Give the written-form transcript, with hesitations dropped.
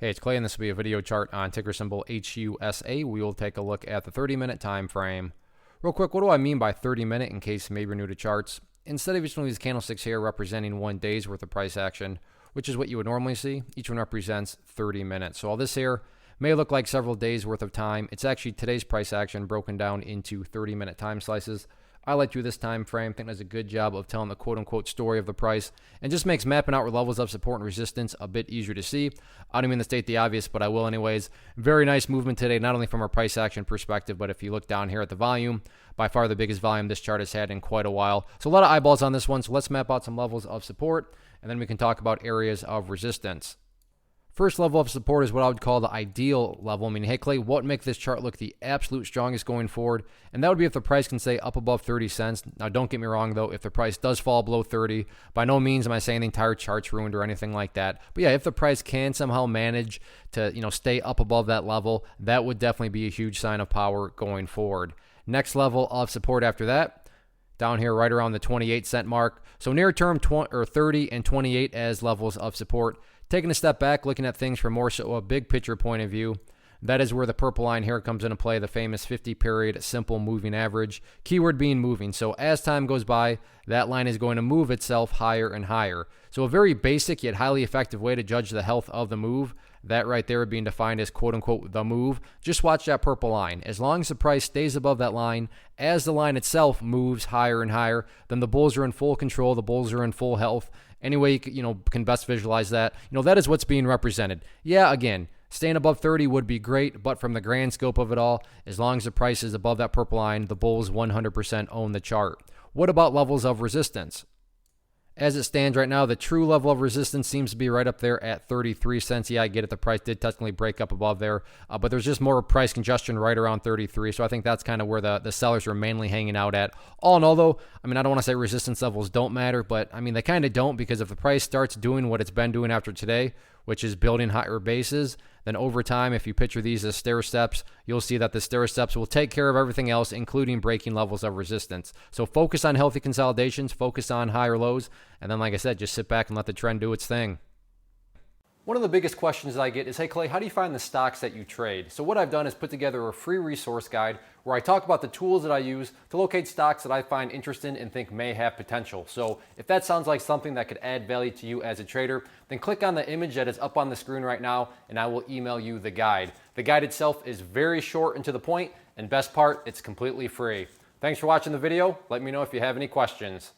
Hey, it's Clay, and this will be a video chart on ticker symbol HUSA. We will take a look at the 30-minute time frame. Real quick, what do I mean by 30-minute in case maybe you're new to charts? Instead of each one of these candlesticks here representing 1 day's worth of price action, which is what you would normally see, each one represents 30 minutes. So all this here may look like several days worth of time. It's actually today's price action broken down into 30-minute time slices. I like to do this time frame. I think it does a good job of telling the quote-unquote story of the price and just makes mapping out levels of support and resistance a bit easier to see. I don't mean to state the obvious, but I will anyways. Very nice movement today, not only from a price action perspective, but if you look down here at the volume, by far the biggest volume this chart has had in quite a while. So a lot of eyeballs on this one, so let's map out some levels of support, and then we can talk about areas of resistance. First level of support is what I would call the ideal level. I mean, hey, Clay, what makes this chart look the absolute strongest going forward? And that would be if the price can stay up above 30 cents. Now, don't get me wrong, though. If the price does fall below 30, by no means am I saying the entire chart's ruined or anything like that. But yeah, if the price can somehow manage to, stay up above that level, that would definitely be a huge sign of power going forward. Next level of support after that, down here right around the 28 cent mark. So near term 30 and 28 as levels of support. Taking a step back, looking at things from more so a big picture point of view, that is where the purple line here comes into play, the famous 50-period simple moving average. Keyword being moving. So as time goes by, that line is going to move itself higher and higher. So a very basic yet highly effective way to judge the health of the move, that right there being defined as quote-unquote the move. Just watch that purple line. As long as the price stays above that line, as the line itself moves higher and higher, then the bulls are in full control, the bulls are in full health. Any way you can best visualize that, that is what's being represented. Yeah, again, staying above 30 would be great, but from the grand scope of it all, as long as the price is above that purple line, the bulls 100% own the chart. What about levels of resistance? As it stands right now, the true level of resistance seems to be right up there at 33 cents. Yeah, I get it. The price did technically break up above there, but there's just more price congestion right around 33. So I think that's kind of where the sellers are mainly hanging out at. All in all, though, I don't want to say resistance levels don't matter, but they kind of don't, because if the price starts doing what it's been doing after today, which is building higher bases, then over time, if you picture these as stair steps, you'll see that the stair steps will take care of everything else, including breaking levels of resistance. So focus on healthy consolidations, focus on higher lows, and then, like I said, just sit back and let the trend do its thing. One of the biggest questions I get is, hey Clay, how do you find the stocks that you trade? So what I've done is put together a free resource guide where I talk about the tools that I use to locate stocks that I find interesting and think may have potential. So if that sounds like something that could add value to you as a trader, then click on the image that is up on the screen right now and I will email you the guide. The guide itself is very short and to the point, and best part, it's completely free. Thanks for watching the video. Let me know if you have any questions.